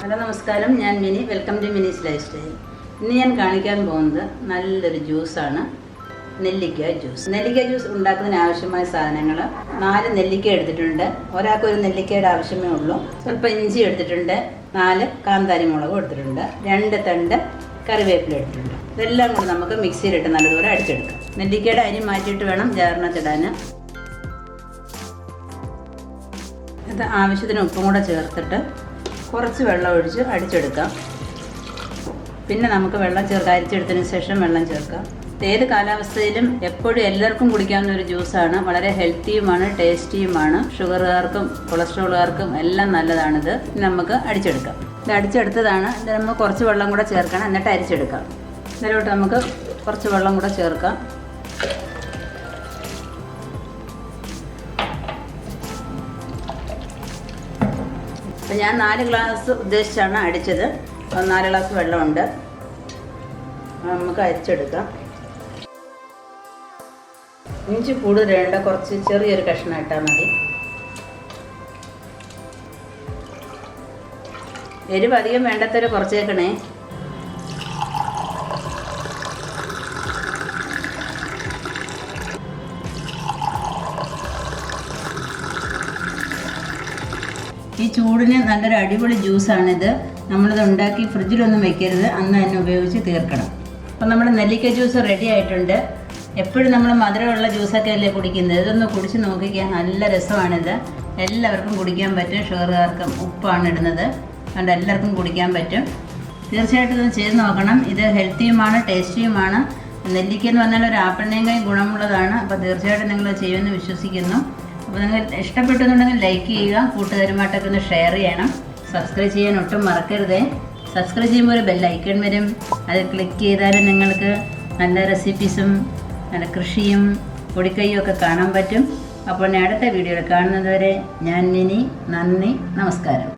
Hello നമസ്കാരം, ഞാൻ Mini. Welcome to Mini's lifestyle. ഇന്ന് ഞാൻ കാണിക്കാൻ പോകുന്നത് നല്ലൊരു ജ്യൂസാണ്, നെല്ലിക്ക ജ്യൂസ്. നെല്ലിക്ക ജ്യൂസ് ഉണ്ടാക്കുന്നതിന് ആവശ്യമായ സാധനങ്ങൾ: 4 നെല്ലിക്ക എടുത്തിട്ടുണ്ട്, ഒരാൾക്ക് ഒരു നെല്ലിക്കയുടെ ആവശ്യമേ ഉള്ളൂ. സ്വല്പം ഇഞ്ചി എടുത്തിട്ടുണ്ട്, 4 കാന്താരി മുളകും എടുത്തിട്ടുണ്ട്, 2 തണ്ട് കറിവേപ്പില എടുത്തിട്ടുണ്ട്. ഇതെല്ലാം കൂടി നമുക്ക് മിക്സിയിലിട്ട് നല്ലതുപോലെ അടിച്ചെടുക്കാം. നെല്ലിക്കയുടെ അരി മാറ്റിയിട്ട് വേണം ജാറിനകത്തിടാൻ. ഇത് ആവശ്യത്തിന് ഉപ്പും കൂടെ ചേർത്തിട്ട് കുറച്ച് വെള്ളം ഒഴിച്ച് അടിച്ചെടുക്കാം. പിന്നെ നമുക്ക് വെള്ളം അരിച്ചെടുത്തതിന് ശേഷം വെള്ളം ചേർക്കാം. ഏത് കാലാവസ്ഥയിലും എപ്പോഴും എല്ലാവർക്കും കുടിക്കാവുന്ന ഒരു ജ്യൂസാണ്. വളരെ ഹെൽത്തിയുമാണ്, ടേസ്റ്റിയുമാണ്. ഷുഗറുകാർക്കും കൊളസ്ട്രോളുകാർക്കും എല്ലാം നല്ലതാണിത്. നമുക്ക് അടിച്ചെടുക്കാം. ഇത് അടിച്ചെടുത്തതാണ്. ഇത് നമുക്ക് കുറച്ച് വെള്ളം കൂടെ ചേർക്കണം, എന്നിട്ട് അരിച്ചെടുക്കാം. ഇതിലോട്ട് നമുക്ക് കുറച്ച് വെള്ളം കൂടെ ചേർക്കാം. അപ്പം ഞാൻ 4 ഗ്ലാസ് ഉദ്ദേശിച്ചാണ് അടിച്ചത്. 4 ഗ്ലാസ് വെള്ളമുണ്ട്. നമുക്ക് അരിച്ചെടുക്കാം. ഇഞ്ചി കൂടുതൽ വേണ്ട, കുറച്ച് ചെറിയൊരു കഷ്ണം ഇട്ടാൽ മതി. എരിവ് അധികം വേണ്ടത്തൊരു കുറച്ചേക്കണേ. ഈ ചൂടിന് നല്ലൊരു അടിപൊളി ജ്യൂസാണിത്. നമ്മളിത് ഉണ്ടാക്കി ഫ്രിഡ്ജിലൊന്നും വെക്കരുത്, അന്ന് തന്നെ ഉപയോഗിച്ച് തീർക്കണം. അപ്പം നമ്മുടെ നെല്ലിക്ക ജ്യൂസ് റെഡി ആയിട്ടുണ്ട്. എപ്പോഴും നമ്മൾ മധുരമുള്ള ജ്യൂസൊക്കെ അല്ലേ കുടിക്കുന്നത്. ഇതൊന്ന് കുടിച്ച് നോക്കിക്കാൻ നല്ല രസമാണിത്. എല്ലാവർക്കും കുടിക്കാൻ പറ്റും. ഷുഗറുകാർക്കും ഉപ്പാണ് ഇടുന്നത്, അതുകൊണ്ട് എല്ലാവർക്കും കുടിക്കാൻ പറ്റും. തീർച്ചയായിട്ടും ഇത് ചെയ്ത് നോക്കണം. ഇത് ഹെൽത്തിയുമാണ്, ടേസ്റ്റിയുമാണ്. നെല്ലിക്ക എന്ന് പറഞ്ഞാൽ ഒരു ആപ്പിളിനേക്കാൾ ഗുണമുള്ളതാണ്. അപ്പോൾ തീർച്ചയായിട്ടും നിങ്ങൾ ചെയ്യുമെന്ന് വിശ്വസിക്കുന്നു. അപ്പോൾ നിങ്ങൾ ഇഷ്ടപ്പെട്ടെന്നുണ്ടെങ്കിൽ ലൈക്ക് ചെയ്യുക, കൂട്ടുകാരുമായിട്ടൊക്കെ ഒന്ന് ഷെയർ ചെയ്യണം. സബ്സ്ക്രൈബ് ചെയ്യാൻ ഒട്ടും മറക്കരുതേ. സബ്സ്ക്രൈബ് ചെയ്യുമ്പോൾ ഒരു ബെൽ ഐക്കൺ വരും, അത് ക്ലിക്ക് ചെയ്താൽ നിങ്ങൾക്ക് നല്ല റെസിപ്പീസും നല്ല കൃഷിയും പൊടിക്കൈയും ഒക്കെ കാണാൻ പറ്റും. അപ്പോൾ അടുത്ത വീഡിയോയിൽ കാണുന്നത് വരെ ഞാൻ മിനി. നന്ദി, നമസ്കാരം.